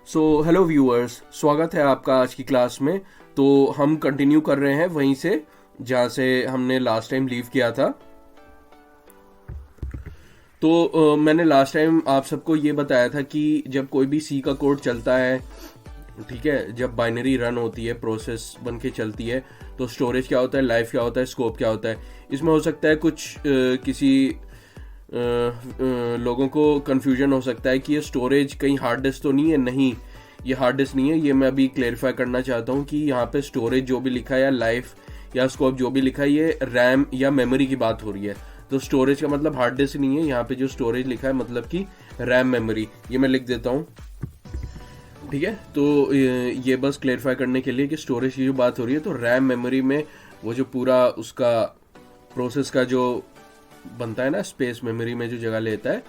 So hello viewers, स्वागत है आपका आज की क्लास में। तो हम कंटिन्यू कर रहे हैं वहीं से जहाँ से हमने लास्ट टाइम लीव किया था। तो मैंने लास्ट टाइम आप सबको ये बताया था कि जब कोई भी सी का कोड चलता है, ठीक है, जब बाइनरी रन होती है, प्रोसेस बन के चलती है, तो स्टोरेज क्या होता है, लाइफ क्या होता है, स्कोप क्या होता है। इसमें हो सकता है कुछ किसी लोगों को कंफ्यूजन हो सकता है कि ये स्टोरेज कहीं हार्ड डिस्क तो नहीं है। नहीं, ये हार्ड डिस्क नहीं है। ये मैं अभी क्लेरिफाई करना चाहता हूँ कि यहाँ पे स्टोरेज जो भी लिखा है या लाइफ या स्कोप जो भी लिखा है, ये रैम या मेमोरी की बात हो रही है। तो स्टोरेज का मतलब हार्ड डिस्क नहीं है। यहाँ पे जो स्टोरेज लिखा है मतलब कि रैम मेमोरी। ये मैं लिख देता हूँ, ठीक है। तो ये बस क्लेरिफाई करने के लिए कि स्टोरेज की जो बात हो रही है, तो रैम मेमोरी में वो जो पूरा उसका प्रोसेस का जो बनता है ना, स्पेस मेमोरी में जो जगह लेता है,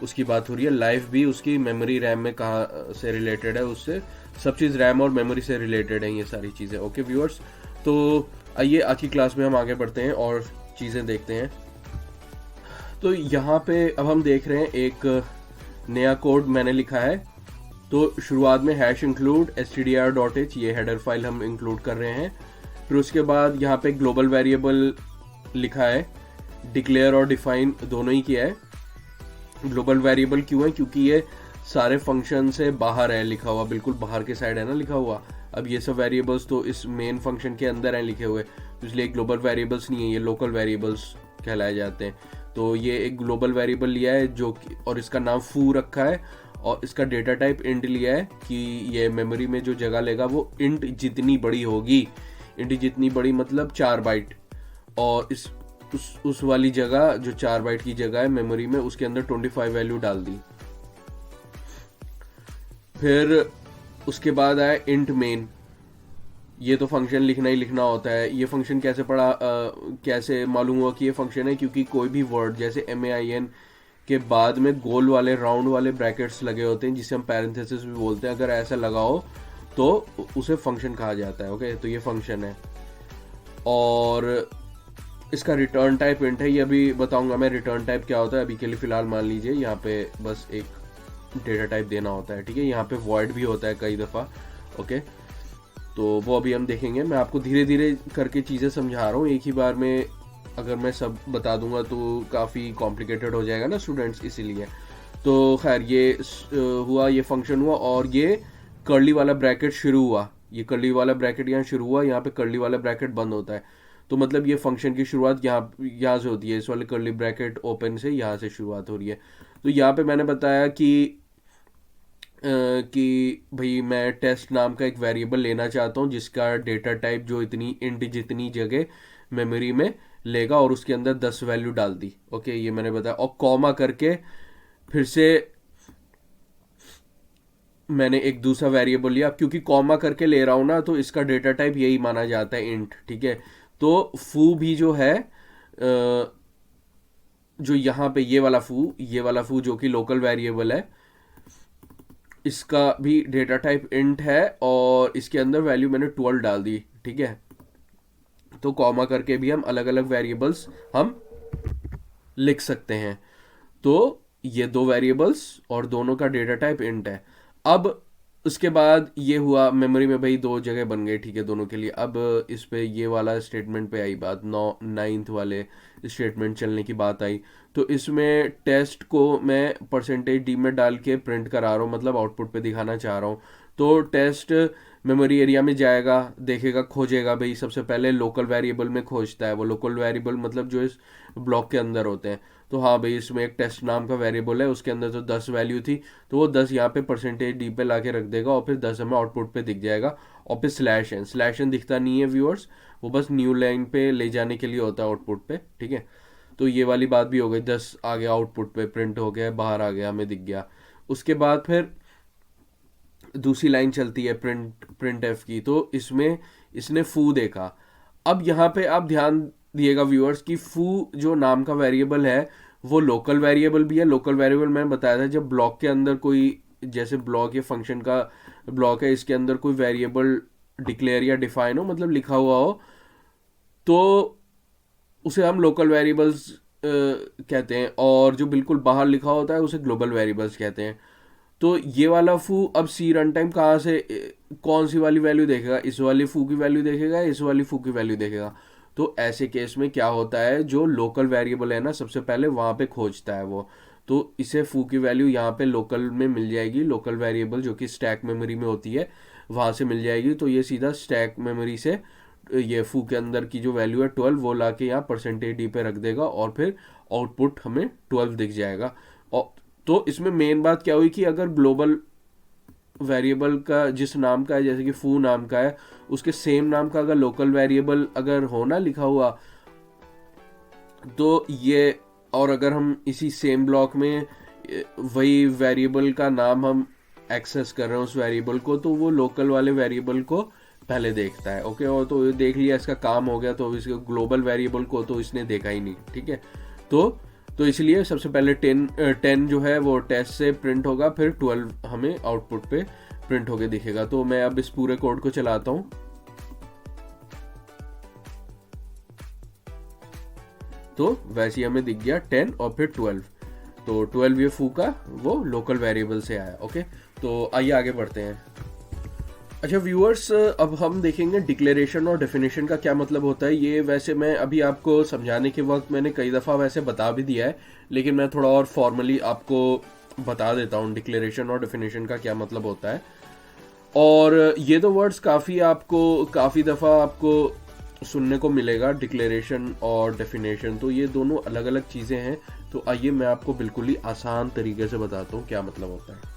उसकी बात हो रही है। लाइफ भी उसकी मेमोरी रैम में कहाँ से रिलेटेड है, उससे सब चीज़ रैम और मेमोरी से रिलेटेड है ये सारी चीज़ें। ओके व्यूअर्स, तो आइए आज की क्लास में हम आगे बढ़ते हैं और चीज़ें देखते हैं। तो यहाँ पे अब हम देख रहे हैं एक नया कोड मैंने लिखा है। तो शुरुआत में हैश इंक्लूड stdr.h, ये हेडर फाइल हम इंक्लूड कर रहे हैं। फिर उसके बाद यहाँ पे ग्लोबल वेरिएबल लिखा है, डिक्लेयर और डिफाइन दोनों ही किया है। ग्लोबल वेरिएबल क्यों है? क्योंकि ये सारे फंक्शन से बाहर है लिखा हुआ, बिल्कुल बाहर के साइड है ना लिखा हुआ। अब ये सब वेरिएबल्स तो इस मेन फंक्शन के अंदर हैं लिखे हुए, तो इसलिए ग्लोबल वेरिएबल्स नहीं है, ये लोकल वेरिएबल्स कहलाए जाते हैं। तो ये एक ग्लोबल वेरिएबल लिया है जो और इसका नाम फू रखा है, और इसका डेटा टाइप इंट लिया है कि ये मेमोरी में जो जगह लेगा वो इंट जितनी बड़ी होगी। इंट जितनी बड़ी मतलब 4 बाइट, और इस उस वाली जगह जो 4 बाइट की जगह है मेमोरी में, उसके अंदर 25 वैल्यू डाल दी। फिर उसके बाद आया इंट मेन। ये तो फंक्शन लिखना ही लिखना होता है। ये फंक्शन कैसे कैसे मालूम हुआ कि ये फंक्शन है? क्योंकि कोई भी वर्ड जैसे MAIN के बाद में गोल वाले राउंड वाले ब्रैकेट्स लगे होते हैं, जिसे हम पैरेंथेसिस भी बोलते हैं। अगर ऐसा लगाओ तो उसे फंक्शन कहा जाता है। ओके, तो ये फंक्शन है और इसका रिटर्न टाइप इंट है। ये अभी बताऊंगा मैं रिटर्न टाइप क्या होता है। अभी के लिए फिलहाल मान लीजिए यहाँ पे बस एक डेटा टाइप देना होता है, ठीक है। यहाँ पे वॉइड भी होता है कई दफ़ा। ओके, तो वो अभी हम देखेंगे। मैं आपको धीरे धीरे करके चीज़ें समझा रहा हूँ, एक ही बार में अगर मैं सब बता दूंगा तो काफ़ी कॉम्प्लिकेटेड हो जाएगा ना स्टूडेंट्स, इसीलिए। तो खैर ये हुआ, ये फंक्शन हुआ, और ये कर्ली वाला ब्रैकेट शुरू हुआ। ये कर्ली वाला ब्रैकेट यहाँ शुरू हुआ, यहाँ पे कर्ली वाला ब्रैकेट बंद होता है। तो मतलब ये फंक्शन की शुरुआत यहाँ से होती है, इस वाले कर्ली ब्रैकेट ओपन से यहाँ से शुरुआत हो रही है। तो यहाँ पे मैंने बताया कि भाई मैं टेस्ट नाम का एक वेरिएबल लेना चाहता हूँ जिसका डेटा टाइप जो इतनी इंट जितनी जगह मेमोरी में लेगा, और उसके अंदर 10 वैल्यू डाल दी। ओके, ये मैंने बताया। और कॉमा करके फिर से मैंने एक दूसरा वेरिएबल लिया। क्योंकि कॉमा करके ले रहा हूँ ना, तो इसका डेटा टाइप यही माना जाता है, इंट, ठीक है। तो फू भी जो है जो यहाँ पे ये वाला फू जो कि लोकल वेरिएबल है, इसका भी डेटा टाइप इंट है, और इसके अंदर वैल्यू मैंने 12 डाल दी, ठीक है। तो कॉमा करके भी हम अलग अलग वेरिएबल्स हम लिख सकते हैं। तो ये दो वेरिएबल्स और दोनों का डेटा टाइप इंट है। अब उसके बाद ये हुआ मेमोरी में भाई दो जगह बन गए, ठीक है, दोनों के लिए। अब इस पे ये वाला स्टेटमेंट पे आई बात, 9th वाले स्टेटमेंट चलने की बात आई। तो इसमें टेस्ट को मैं %d में डाल के प्रिंट करा रहा हूँ, मतलब आउटपुट पे दिखाना चाह रहा हूँ। तो टेस्ट मेमोरी एरिया में जाएगा, देखेगा, खोजेगा। भाई सबसे पहले लोकल वेरिएबल में खोजता है। वो लोकल वेरिएबल मतलब जो इस ब्लॉक के अंदर होते हैं। तो हाँ भाई, इसमें एक टेस्ट नाम का वेरिएबल है, उसके अंदर तो 10 वैल्यू थी, तो वो 10 यहाँ पे %d पे ला के रख देगा, और फिर 10 हमें आउटपुट पे दिख जाएगा। और फिर स्लैश एन दिखता नहीं है व्यूअर्स, वो बस न्यू लाइन पे ले जाने के लिए होता है आउटपुट पे, ठीक है। तो ये वाली बात भी हो गई, 10 आ गया आउटपुट पे, प्रिंट हो गया, बाहर आ गया, हमें दिख गया। उसके बाद फिर दूसरी लाइन चलती है प्रिंट एफ की। तो इसमें इसने फू देखा। अब यहाँ पे आप ध्यान दिएगा व्यूअर्स कि फू जो नाम का वेरिएबल है वो लोकल वेरिएबल भी है। लोकल वेरिएबल मैंने बताया था, जब ब्लॉक के अंदर कोई, जैसे ब्लॉक या फंक्शन का ब्लॉक है, इसके अंदर कोई वेरिएबल डिक्लेयर या डिफाइन हो, मतलब लिखा हुआ हो, तो उसे हम लोकल वेरिएबल्स कहते हैं। और जो बिल्कुल बाहर लिखा होता है उसे ग्लोबल वेरिएबल्स कहते हैं। तो ये वाला फू अब सी रन टाइम कहाँ से कौन सी वाली वैल्यू देखेगा, इस वाली फू की वैल्यू देखेगा, इस वाली फू की वैल्यू देखेगा। तो ऐसे केस में क्या होता है, जो लोकल वेरिएबल है ना सबसे पहले वहाँ पे खोजता है वो। तो इसे फू की वैल्यू यहाँ पे लोकल में मिल जाएगी, लोकल वेरिएबल जो कि स्टैक मेमोरी में होती है वहाँ से मिल जाएगी। तो ये सीधा स्टैक मेमोरी से ये फू के अंदर की जो वैल्यू है 12 वो ला के यहाँ परसेंटेज डी पे रख देगा और फिर आउटपुट हमें 12 दिख जाएगा। और तो इसमें मेन बात क्या हुई कि अगर ग्लोबल वेरिएबल का जिस नाम का है, जैसे कि फू नाम का है, उसके सेम नाम का अगर लोकल वेरिएबल अगर होना लिखा हुआ तो ये, और अगर हम इसी सेम ब्लॉक में वही वेरिएबल का नाम हम एक्सेस कर रहे हैं उस वेरिएबल को, तो वो लोकल वाले वेरिएबल को पहले देखता है। ओके, और तो ये देख लिया, इसका काम हो गया। तो इसके ग्लोबल वेरिएबल को तो इसने देखा ही नहीं, ठीक है। तो इसलिए सबसे पहले 10 जो है वो टेस्ट से प्रिंट होगा, फिर 12 हमें आउटपुट पे प्रिंट होके दिखेगा। तो मैं अब इस पूरे कोड को चलाता हूँ। तो वैसे ही हमें दिख गया 10 और फिर 12। तो 12 ये फू का वो लोकल वेरिएबल से आया। ओके, तो आइए आगे बढ़ते हैं। अच्छा व्यूअर्स, अब हम देखेंगे डिक्लेरेशन और डेफिनेशन का क्या मतलब होता है। ये वैसे मैं अभी आपको समझाने के वक्त मैंने कई दफ़ा वैसे बता भी दिया है, लेकिन मैं थोड़ा और फॉर्मली आपको बता देता हूँ डिक्लेरेशन और डेफिनेशन का क्या मतलब होता है। और ये दो वर्ड्स काफ़ी दफ़ा आपको सुनने को मिलेगा, डिक्लेरेशन और डेफिनेशन। तो ये दोनों अलग अलग चीज़ें हैं। तो आइए मैं आपको बिल्कुल ही आसान तरीके से बताता हूँ क्या मतलब होता है।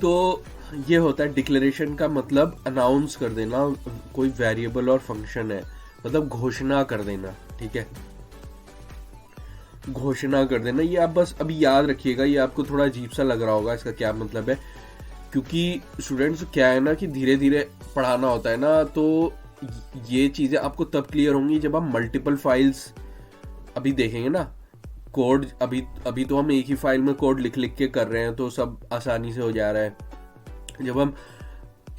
तो ये होता है डिक्लेरेशन का मतलब अनाउंस कर देना, कोई वेरिएबल और फंक्शन है, मतलब घोषणा कर देना, ठीक है, घोषणा कर देना। ये आप बस अभी याद रखिएगा, ये आपको थोड़ा अजीब सा लग रहा होगा इसका क्या मतलब है, क्योंकि स्टूडेंट्स क्या है ना कि धीरे धीरे पढ़ाना होता है ना, तो ये चीज़ें आपको तब क्लियर होंगी जब आप मल्टीपल फाइल्स अभी देखेंगे ना। कोड अभी तो हम एक ही फाइल में कोड लिख लिख के कर रहे हैं, तो सब आसानी से हो जा रहा है। जब हम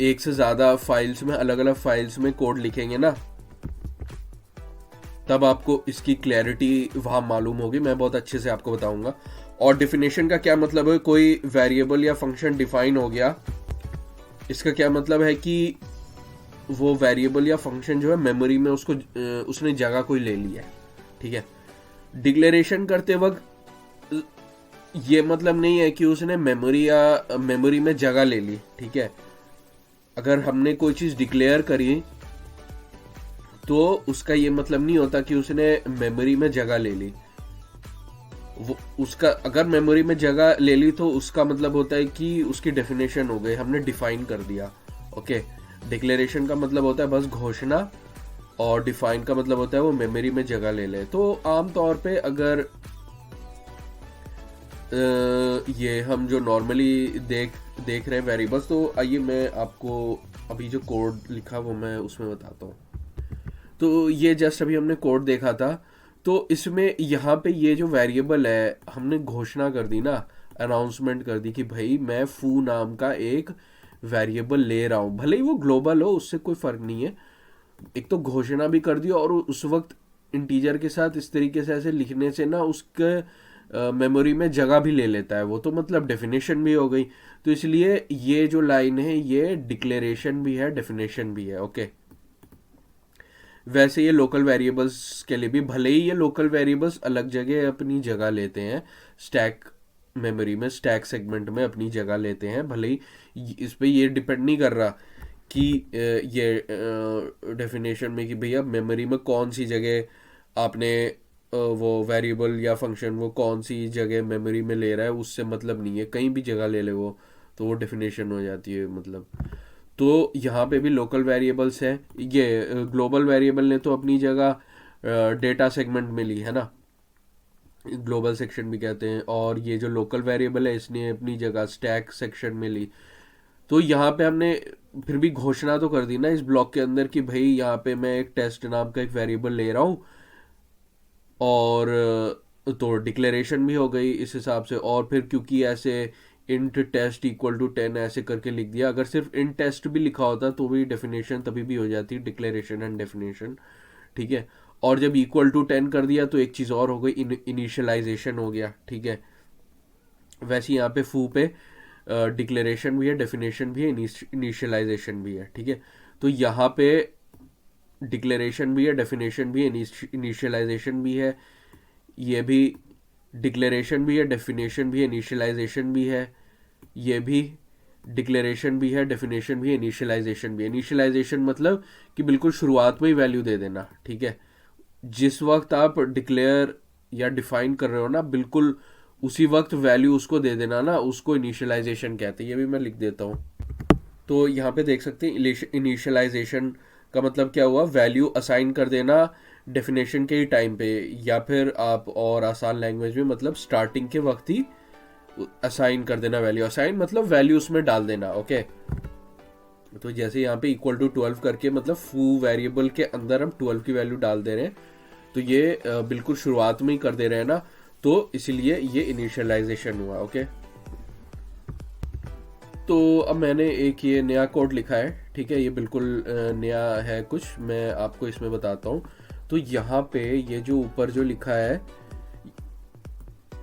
एक से ज़्यादा फाइल्स में, अलग अलग फाइल्स में कोड लिखेंगे ना, तब आपको इसकी क्लैरिटी वहाँ मालूम होगी। मैं बहुत अच्छे से आपको बताऊंगा। और डिफिनेशन का क्या मतलब है, कोई वेरिएबल या फंक्शन डिफाइन हो गया, इसका क्या मतलब है कि वो वेरिएबल या फंक्शन जो है मेमोरी में उसने जगह कोई ले लिया है, ठीक है। डिक्लेरेशन करते वक्त ये मतलब नहीं है कि उसने मेमोरी में जगह ले ली, ठीक है। अगर हमने कोई चीज़ डिक्लेयर करी तो उसका ये मतलब नहीं होता कि उसने मेमोरी में जगह ले ली। वो उसका अगर मेमोरी में जगह ले ली तो उसका मतलब होता है कि उसकी डेफिनेशन हो गई, हमने डिफाइन कर दिया। ओके, डिक्लेरेशन का मतलब होता है बस घोषणा, और डिफाइन का मतलब होता है वो मेमोरी में जगह ले ले। तो आमतौर पे अगर ये हम जो नॉर्मली देख रहे हैं वेरिएबल्स, तो आइए मैं आपको अभी जो कोड लिखा वो मैं उसमें बताता हूँ। तो ये जस्ट अभी हमने कोड देखा था। तो इसमें यहाँ पे ये जो वेरिएबल है हमने घोषणा कर दी ना, अनाउंसमेंट कर दी कि भाई मैं फू नाम का एक वेरिएबल ले रहा हूँ, भले ही वो ग्लोबल हो, उससे कोई फ़र्क नहीं है। एक तो घोषणा भी कर दी, और उस वक्त इंटीजर के साथ इस तरीके से ऐसे लिखने से ना उसके मेमोरी में जगह भी ले लेता है वो, तो मतलब डेफिनेशन भी हो गई। तो इसलिए ये जो लाइन है ये डिक्लेरेशन भी है, डेफिनेशन भी है। ओके, वैसे ये लोकल वेरिएबल्स के लिए भी, भले ही ये लोकल वेरिएबल्स अलग जगह अपनी जगह लेते हैं, स्टैक मेमोरी में, स्टैक सेगमेंट में अपनी जगह लेते हैं, भले ही इस पे ये डिपेंड नहीं कर रहा कि ये डेफिनेशन में कि भैया मेमोरी में कौन सी जगह आपने वो वेरिएबल या फंक्शन वो कौन सी जगह मेमोरी में ले रहा है, उससे मतलब नहीं है, कहीं भी जगह ले ले वो, तो वो डेफिनेशन हो जाती है मतलब। तो यहाँ पे भी लोकल वेरिएबल्स है, ये ग्लोबल वेरिएबल ने तो अपनी जगह डेटा सेगमेंट में ली है ना, ग्लोबल सेक्शन भी कहते हैं, और ये जो लोकल वेरिएबल है इसने अपनी जगह स्टैक सेक्शन में ली। तो यहाँ पे हमने फिर भी घोषणा तो कर दी ना इस ब्लॉक के अंदर कि भाई यहाँ पे मैं एक टेस्ट नाम का एक वेरिएबल ले रहा हूँ, और तो डिक्लेरेशन भी हो गई इस हिसाब से। और फिर क्योंकि ऐसे इंट टेस्ट इक्वल टू 10 ऐसे करके लिख दिया, अगर सिर्फ इंट टेस्ट भी लिखा होता तो भी डेफिनेशन तभी भी हो जाती, डिक्लेरेशन एंड डेफिनेशन, ठीक है। और जब इक्वल टू 10 कर दिया तो एक चीज़ और हो गई, इनिशियलाइजेशन हो गया, ठीक है। वैसे यहाँ पे फू पे डिक्लेरेशन भी है, डेफिनेशन भी है, इनिशियलाइजेशन भी है, ठीक है। तो यहाँ पे डिक्लेरेशन भी है, डेफिनेशन भी है, इनिशियलाइजेशन भी है, ये भी डिक्लेरेशन भी है, डेफिनेशन भी है, इनिशियलाइजेशन भी है, ये भी डिक्लेरेशन भी है, डेफिनेशन भी है, इनिशियलाइजेशन भी है। इनिशियलाइजेशन मतलब कि बिल्कुल शुरुआत में ही वैल्यू दे देना, ठीक है। जिस वक्त आप डिक्लेयर या डिफाइन कर रहे हो ना, बिल्कुल उसी वक्त वैल्यू उसको दे देना ना, उसको इनिशियलाइजेशन कहते हैं। ये भी मैं लिख देता हूँ। तो यहाँ पे देख सकते हैं इनिशियलाइजेशन का मतलब क्या हुआ, वैल्यू असाइन कर देना डेफिनेशन के ही टाइम पे, या फिर आप और आसान लैंग्वेज में मतलब स्टार्टिंग के वक्त ही असाइन कर देना वैल्यू। असाइन मतलब वैल्यू उसमें डाल देना, ओके। तो जैसे यहाँ पे इक्वल टू 12 करके मतलब फू वेरिएबल के अंदर हम 12 की वैल्यू डाल दे रहे हैं, तो ये बिल्कुल शुरुआत में ही कर दे रहे हैं ना, तो इसीलिए ये इनिशियलाइजेशन हुआ, ओके। तो अब मैंने एक ये नया कोड लिखा है, ठीक है। ये बिल्कुल नया है कुछ, मैं आपको इसमें बताता हूँ। तो यहाँ पे ये जो ऊपर जो लिखा है,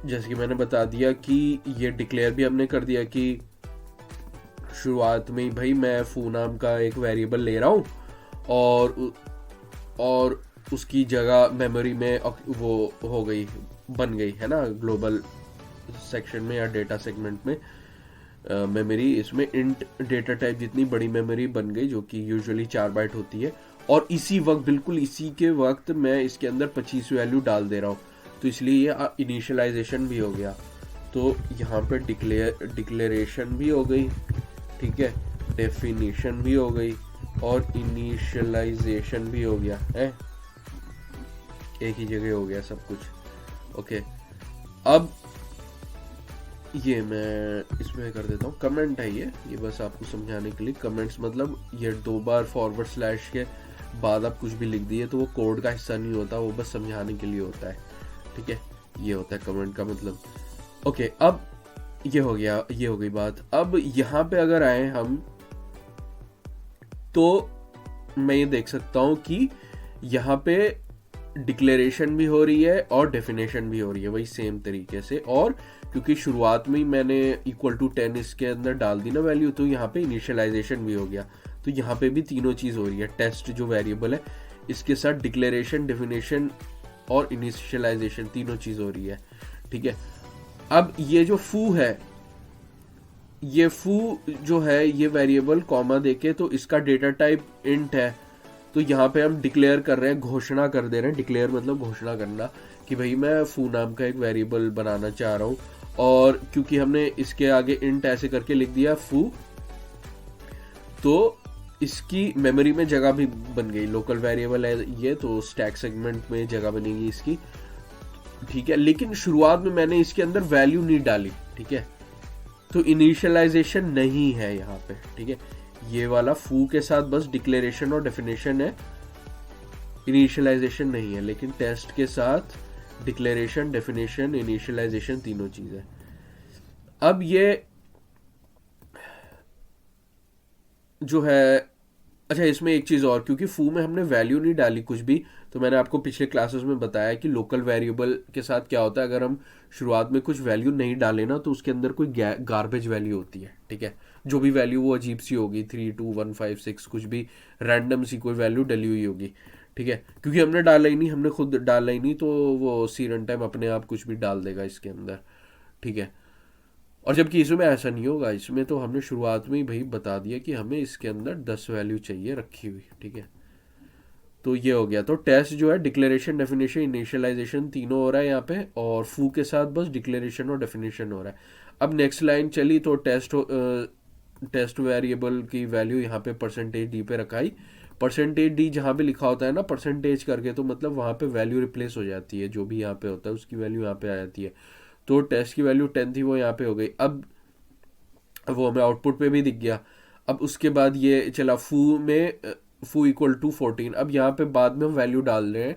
जैसे कि मैंने बता दिया कि ये डिक्लेयर भी हमने कर दिया कि शुरुआत में ही भाई मैं फू नाम का एक वेरिएबल ले रहा हूँ, और उसकी जगह मेमोरी में वो हो गई, बन गई है ना, ग्लोबल सेक्शन में या डेटा सेगमेंट में मेमोरी, इसमें इंट डेटा टाइप जितनी बड़ी मेमोरी बन गई, जो कि यूजुअली 4 बाइट होती है। और इसी वक्त, बिल्कुल इसी के वक्त मैं इसके अंदर 25 वैल्यू डाल दे रहा हूँ, तो इसलिए ये इनिशियलाइजेशन भी हो गया। तो यहाँ पे डिक्लेरेशन भी हो गई, ठीक है, डेफिनेशन भी हो गई, और इनिशियलाइजेशन भी हो गया है, एक ही जगह हो गया सब कुछ, ओके। अब ये मैं इसमें कर देता हूँ, कमेंट है ये बस आपको समझाने के लिए। कमेंट्स मतलब ये 2 बार फॉरवर्ड स्लैश के बाद आप कुछ भी लिख दिए तो वो कोड का हिस्सा नहीं होता, वो बस समझाने के लिए होता है, ठीक है। ये होता है कमेंट का मतलब, ओके। अब ये हो गया, ये हो गई बात। अब यहाँ पे अगर आए हम, तो मैं ये देख सकता हूँ कि यहाँ पे डिक्लेरेशन भी हो रही है और डेफिनेशन भी हो रही है वही सेम तरीके से, और क्योंकि शुरुआत में ही मैंने इक्वल टू 10 इसके अंदर डाल दी ना वैल्यू, तो यहाँ पे इनिशियलाइजेशन भी हो गया। तो यहाँ पे भी तीनों चीज हो रही है, टेस्ट जो वेरिएबल है इसके साथ डिक्लेरेशन, डेफिनेशन और इनिशियलाइजेशन तीनों चीज हो रही है, ठीक है। अब ये जो फू है, ये फू जो है ये वेरिएबल कॉमा देके, तो इसका डेटा टाइप इंट है, तो यहाँ पे हम डिक्लेयर कर रहे हैं, घोषणा कर दे रहे हैं। डिक्लेयर मतलब घोषणा करना कि भाई मैं फू नाम का एक वेरिएबल बनाना चाह रहा हूँ, और क्योंकि हमने इसके आगे इंट ऐसे करके लिख दिया फू, तो इसकी मेमोरी में जगह भी बन गई। लोकल वेरिएबल है ये, तो स्टैक सेगमेंट में जगह बनेगी इसकी, ठीक है। लेकिन शुरुआत में मैंने इसके अंदर वैल्यू नहीं डाली, ठीक है, तो इनिशियलाइजेशन नहीं है यहाँ पे, ठीक है। ये वाला फू के साथ बस डिक्लेरेशन और डेफिनेशन है, इनिशियलाइजेशन नहीं है। लेकिन टेस्ट के साथ डिक्लेरेशन, डेफिनेशन, इनिशियलाइजेशन तीनों चीज है। अब ये जो है, अच्छा इसमें एक चीज और, क्योंकि फू में हमने वैल्यू नहीं डाली कुछ भी, तो मैंने आपको पिछले क्लासेस में बताया कि लोकल वेरिएबल के साथ क्या होता है, अगर हम शुरुआत में कुछ वैल्यू नहीं डालें ना, तो उसके अंदर कोई गार्बेज वैल्यू होती है, ठीक है। जो भी वैल्यू वो अजीब सी होगी, 3 2 1 5 6 कुछ भी रैंडम सी कोई वैल्यू डली हुई होगी, ठीक है। क्योंकि हमने डाला ही नहीं, हमने खुद डाला ही नहीं, तो वो सी रन टाइम अपने आप कुछ भी डाल देगा इसके अंदर, ठीक है। और जबकि इसमें ऐसा नहीं होगा, इसमें तो हमने शुरुआत में ही भाई बता दिया कि हमें इसके अंदर 10 वैल्यू चाहिए रखी हुई, ठीक है। तो ये हो गया। तो टेस्ट जो है डिक्लेरेशन, डेफिनेशन, इनिशियलाइजेशन तीनों हो रहा है यहाँ पे, और फू के साथ बस डिक्लेरेशन और डेफिनेशन हो रहा है। अब नेक्स्ट लाइन चली, तो टेस्ट वेरिएबल की वैल्यू यहाँ पे परसेंटेज डी पे रखाई। परसेंटेज डी जहाँ पे लिखा होता है ना परसेंटेज करके, तो मतलब वहाँ पे वैल्यू रिप्लेस हो जाती है, जो भी यहाँ पे होता है उसकी वैल्यू यहाँ पे आ जाती है। तो टेस्ट की वैल्यू 10 थी, वो यहाँ पे हो गई। अब वो हमें आउटपुट पे भी दिख गया। अब उसके बाद ये चला फू में, फू इक्वल टू 14। अब यहाँ पे बाद में हम वैल्यू डाल रहे हैं,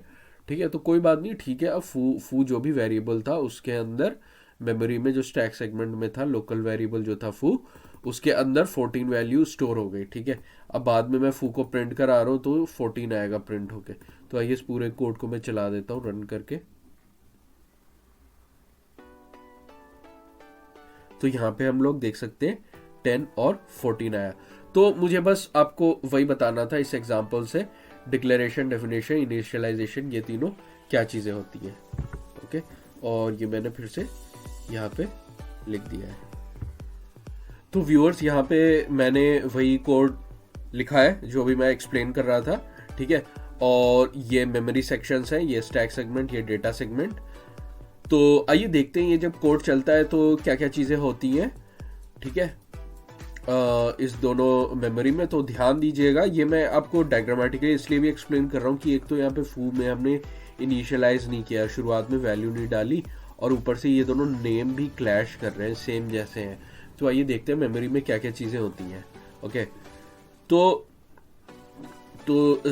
ठीक है, तो कोई बात नहीं, ठीक है। अब फू जो भी वेरिएबल था उसके अंदर मेमोरी में जो स्टैक सेगमेंट में था, लोकल वेरिएबल जो था फू, उसके अंदर 14 वैल्यू स्टोर हो गई, ठीक है। अब बाद में मैं फू को प्रिंट करा रहा हूँ, तो 14 आएगा प्रिंट होके। तो आइए इस पूरे कोड को मैं चला देता हूँ रन करके। तो यहाँ पे हम लोग देख सकते हैं 10 और 14 आया। तो मुझे बस आपको वही बताना था इस एग्जाम्पल से, डिक्लेरेशन, डेफिनेशन, इनिशियलाइजेशन, ये तीनों क्या चीज़ें होती हैं। ओके, और ये मैंने फिर से यहाँ पे लिख दिया है। तो व्यूअर्स, यहाँ पे मैंने वही कोड लिखा है जो भी मैं एक्सप्लेन कर रहा था, ठीक है। और ये मेमोरी सेक्शंस हैं, ये स्टैक सेगमेंट, ये डेटा सेगमेंट। तो आइए देखते हैं ये जब कोड चलता है तो क्या क्या चीज़ें होती हैं, ठीक है, इस दोनों मेमोरी में। तो ध्यान दीजिएगा, ये मैं आपको डायग्रामेटिकली इसलिए भी एक्सप्लेन कर रहा हूँ कि एक तो यहाँ पे फू में हमने इनिशियलाइज नहीं किया, शुरुआत में वैल्यू नहीं डाली, और ऊपर से ये दोनों नेम भी क्लैश कर रहे हैं, सेम जैसे हैं। तो आइए देखते हैं मेमोरी में क्या क्या चीज़ें होती हैं। ओके, तो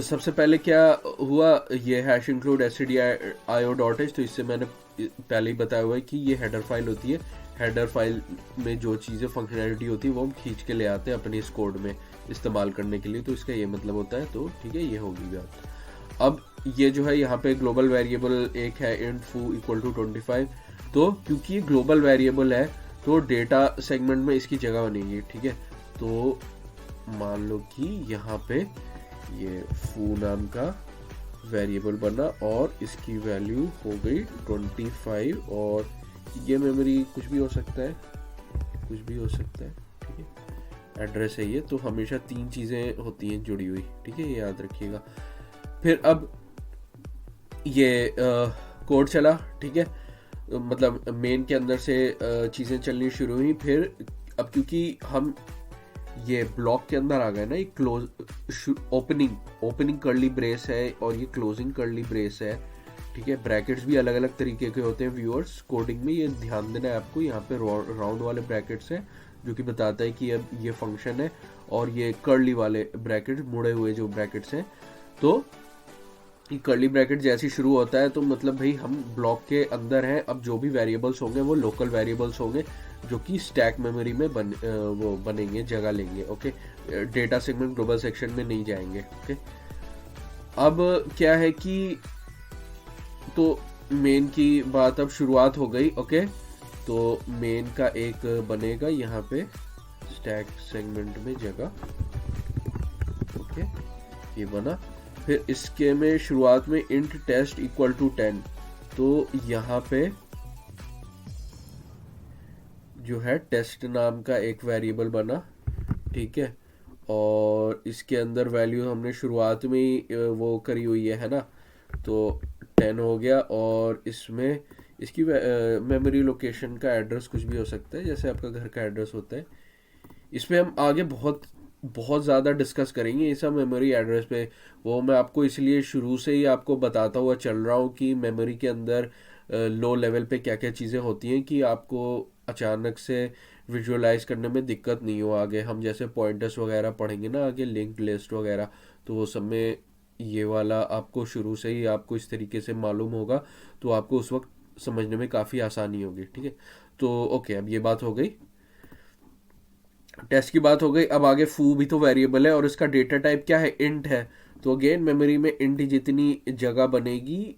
सबसे पहले क्या हुआ, ये हैश इंक्लूड stdio.h, तो इससे मैंने पहले ही बताया हुआ है कि ये हेडर फाइल होती है। हेडर फाइल में जो चीज़ें फंक्शनैलिटी होती है वो हम खींच के ले आते हैं अपने इस कोड में इस्तेमाल करने के लिए, तो इसका ये मतलब होता है। तो ठीक है, ये होगी बात। अब ये जो है यहाँ पे ग्लोबल वेरिएबल एक है int foo इक्वल टू 25। तो क्योंकि ये ग्लोबल वेरिएबल है तो डेटा सेगमेंट में इसकी जगह बनेगी, ठीक है। तो मान लो कि यहाँ पे ये foo नाम का वेरिएबल बना और इसकी वैल्यू हो गई 25, और ये मेमोरी कुछ भी हो सकता है, कुछ भी हो सकता है, ठीक है। एड्रेस है ये, तो हमेशा 3 चीज़ें होती हैं जुड़ी हुई, ठीक है, ये याद रखिएगा। फिर अब ये कोड चला, ठीक है, मतलब मेन के अंदर से चीज़ें चलनी शुरू हुई। फिर अब क्योंकि हम ये ब्लॉक के अंदर आ गए ना, ये क्लोज ओपनिंग कर्ली ब्रेस है और ये क्लोजिंग कर्ली ब्रेस है, ठीक है। ब्रैकेट्स भी अलग अलग तरीके के होते हैं व्यूअर्स, कोडिंग में ये ध्यान देना है आपको। यहाँ पे राउंड वाले ब्रैकेट्स हैं जो कि बताता है कि अब ये फंक्शन है, और ये कर्ली वाले ब्रैकेट्स, मुड़े हुए जो ब्रैकेट्स हैं। तो ये कर्ली ब्रैकेट जैसे शुरू होता है तो मतलब भाई हम ब्लॉक के अंदर हैं। अब जो भी वेरिएबल्स होंगे वो लोकल वेरिएबल्स होंगे जो कि स्टैक मेमोरी में वो बनेंगे, जगह लेंगे। Okay, data segment global section में नहीं जाएंगे। ओके, अब क्या है कि तो मेन की बात अब शुरुआत हो गई। ओके, तो मेन का एक बनेगा यहाँ पे स्टैक सेगमेंट में जगह। ओके, ये बना। फिर इसके में शुरुआत में int test इक्वल टू 10, तो यहाँ पे जो है टेस्ट नाम का एक वेरिएबल बना, ठीक है। और इसके अंदर वैल्यू हमने शुरुआत में ही वो करी हुई है ना, तो 10 हो गया। और इसमें इसकी मेमोरी लोकेशन का एड्रेस कुछ भी हो सकता है, जैसे आपका घर का एड्रेस होता है। इसमें हम आगे बहुत ज़्यादा डिस्कस करेंगे ये सब मेमोरी एड्रेस पे। वो मैं आपको इसलिए शुरू से ही आपको बताता हुआ चल रहा हूँ कि मेमोरी के अंदर लो लेवल पे क्या क्या चीज़ें होती हैं, कि आपको अचानक से विजुअलाइज करने में दिक्कत नहीं हो। आगे हम जैसे पॉइंटर्स वगैरह पढ़ेंगे ना, आगे लिंक लिस्ट वगैरह, तो वो सब में ये वाला आपको शुरू से ही आपको इस तरीके से मालूम होगा, तो आपको उस वक्त समझने में काफ़ी आसानी होगी, ठीक है। तो ओके, अब ये बात हो गई, टेस्ट की बात हो गई। अब आगे फू भी तो वेरिएबल है और इसका डेटा टाइप क्या है, इंट है। तो अगेन मेमोरी में इंट जितनी जगह बनेगी,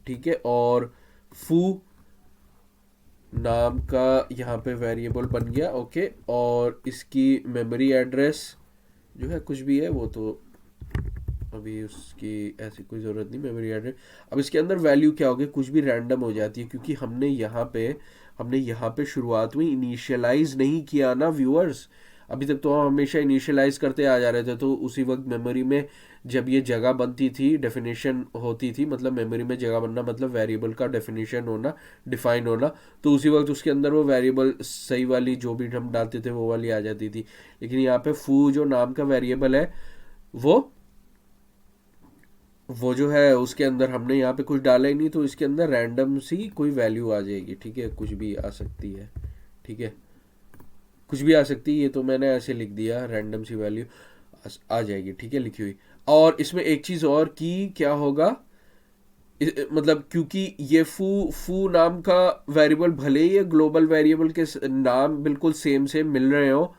ठीक है। और फू नाम का यहाँ पे वेरिएबल बन गया। ओके, और इसकी मेमोरी एड्रेस जो है कुछ भी है, वो तो अभी उसकी ऐसी कोई ज़रूरत नहीं, मेमोरी एड्रेस। अब इसके अंदर वैल्यू क्या होगी, कुछ भी रैंडम हो जाती है, क्योंकि हमने यहाँ पे शुरुआत में इनिशियलाइज नहीं किया ना व्यूअर्स। अभी तक तो हम हमेशा इनिशियलाइज करते आ जा रहे थे, तो उसी वक्त मेमोरी में जब ये जगह बनती थी, डेफिनेशन होती थी, मतलब मेमोरी में जगह बनना मतलब वेरिएबल का डेफिनेशन होना, डिफाइन होना, तो उसी वक्त उसके अंदर वो वेरिएबल सही वाली जो भी हम डालते थे वो वाली आ जाती थी। लेकिन यहाँ पे फू जो नाम का वेरिएबल है वो जो है उसके अंदर हमने यहाँ पे कुछ डाला ही नहीं, तो इसके अंदर रैंडम सी कोई वैल्यू आ जाएगी, ठीक है। कुछ भी आ सकती है, ठीक है, कुछ भी आ सकती है। ये तो मैंने ऐसे लिख दिया, रैंडम सी वैल्यू आ जाएगी, ठीक है, लिखी हुई। और इसमें एक चीज़ और की क्या होगा, मतलब क्योंकि ये फू नाम का वेरिएबल भले ही ये ग्लोबल वेरिएबल के नाम बिल्कुल सेम मिल रहे हो,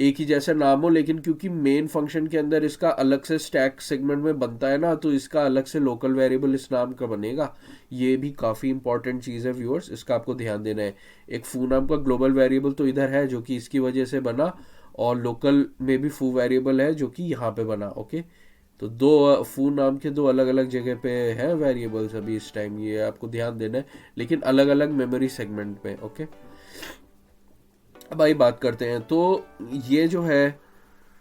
एक ही जैसा नाम हो, लेकिन क्योंकि मेन फंक्शन के अंदर इसका अलग से स्टैक सेगमेंट में बनता है ना, तो इसका अलग से लोकल वेरिएबल इस नाम का बनेगा। ये भी काफ़ी इंपॉर्टेंट चीज़ है व्यूअर्स, इसका आपको ध्यान देना है। एक फू नाम का ग्लोबल वेरिएबल तो इधर है जो कि इसकी वजह से बना, और लोकल में भी फू वेरिएबल है जो कि यहाँ पे बना। ओके, तो दो फू नाम के दो अलग अलग जगह पे है वेरिएबल्स अभी इस टाइम, ये आपको ध्यान देना है, लेकिन अलग अलग मेमोरी सेगमेंट पे। ओके, अब आई बात करते हैं। तो ये जो है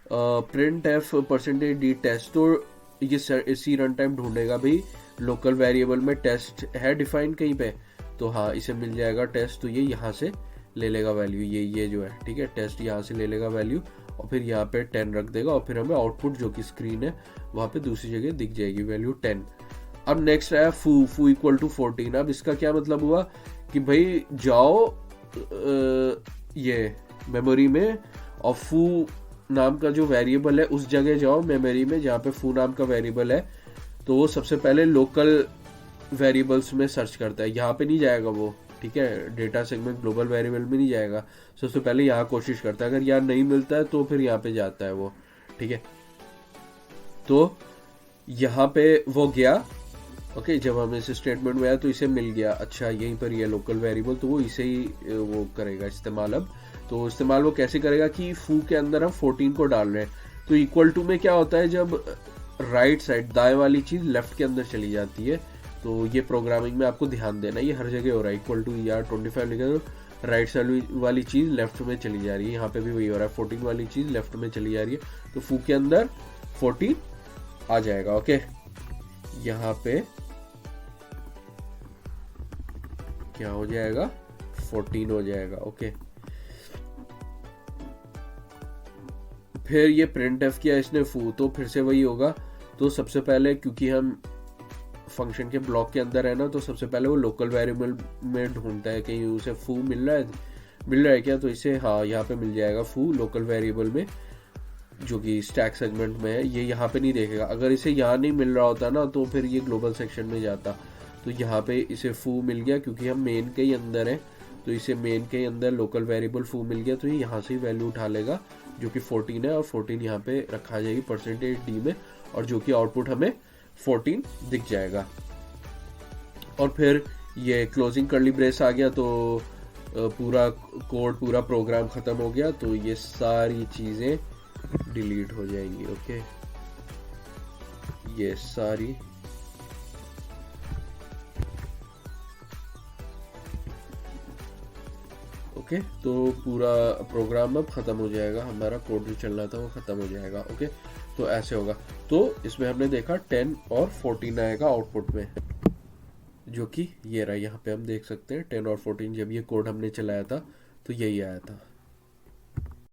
print f percentage d test, तो ये इसी रन टाइम ढूंढेगा भाई लोकल वेरिएबल में टेस्ट है डिफाइन कहीं पे, तो हाँ इसे मिल जाएगा टेस्ट, तो ये यहाँ से ले लेगा वैल्यू, ये जो है ठीक है, टेस्ट यहाँ से ले लेगा वैल्यू, और फिर यहाँ पे 10 रख देगा, और फिर हमें आउटपुट जो कि स्क्रीन है वहाँ पे दूसरी जगह दिख जाएगी वैल्यू 10। अब नेक्स्ट है फू इक्वल टू 14। अब इसका क्या मतलब हुआ कि भाई जाओ ये मेमोरी में, और फू नाम का जो वेरिएबल है उस जगह जाओ मेमोरी में जहाँ पे फू नाम का वेरिएबल है, तो वो सबसे पहले लोकल वेरिएबल्स में सर्च करता है, यहाँ पे नहीं जाएगा वो, ठीक है, डेटा सेगमेंट ग्लोबल वेरिएबल में नहीं जाएगा, सबसे पहले यहाँ कोशिश करता है, अगर यहाँ नहीं मिलता है तो फिर यहाँ पे जाता है वो, ठीक है। तो यहाँ पे वो गया, ओके, जब हम इस स्टेटमेंट में आया तो इसे मिल गया, अच्छा यहीं पर ये लोकल वेरिएबल, तो वो इसे ही वो करेगा इस्तेमाल। अब तो इस्तेमाल वो कैसे करेगा कि फू के अंदर हम 14 को डाल रहे हैं, तो इक्वल टू में क्या होता है जब राइट साइड दाएं वाली चीज लेफ्ट के अंदर चली जाती है, तो ये प्रोग्रामिंग में आपको ध्यान देना, ये हर जगह हो रहा है, इक्वल टू या 25 लिखा तो राइट साइड वाली चीज लेफ्ट में चली जा रही है, यहाँ पे भी वही हो रहा है, 14 वाली चीज लेफ्ट में चली जा रही है, तो फू के अंदर 14 आ जाएगा। ओके, यहाँ पे क्या हो जाएगा, 14 हो जाएगा। ओके, फिर ये प्रिंट एफ किया इसने फू, तो फिर से वही होगा, तो सबसे पहले क्योंकि हम फंक्शन के ब्लॉक के अंदर है ना, तो सबसे पहले वो लोकल वेरिएबल में ढूंढता है कहीं उसे फू मिल रहा है क्या, तो इसे हाँ यहाँ पे मिल जाएगा फू लोकल वेरिएबल में जो कि स्टैक सेगमेंट में है, ये यहाँ पे नहीं देखेगा, अगर इसे यहाँ नहीं मिल रहा होता ना तो फिर ये ग्लोबल सेक्शन में जाता, तो यहाँ पे इसे फू मिल गया क्योंकि हम मेन के ही अंदर है, तो इसे मेन के अंदर लोकल वेरिएबल फू मिल गया, तो ये यहाँ से ही वैल्यू उठा लेगा जो कि 14 है, और 14 यहाँ पे रखा जाएगी परसेंटेज डी में, और जो कि आउटपुट हमें 14 दिख जाएगा। और फिर ये क्लोजिंग कर्ली ब्रेस आ गया, तो पूरा कोड पूरा प्रोग्राम खत्म हो गया, तो ये सारी चीजें डिलीट हो जाएंगी। ओके, ये सारी ओके, तो पूरा प्रोग्राम अब खत्म हो जाएगा, हमारा कोड जो चल रहा था वो खत्म हो जाएगा। ओके, तो ऐसे होगा, तो इसमें हमने देखा 10 और 14 आएगा आउटपुट में, जो कि ये रहा, यहाँ पे हम देख सकते हैं 10 और 14, जब ये कोड हमने चलाया था तो यही आया था।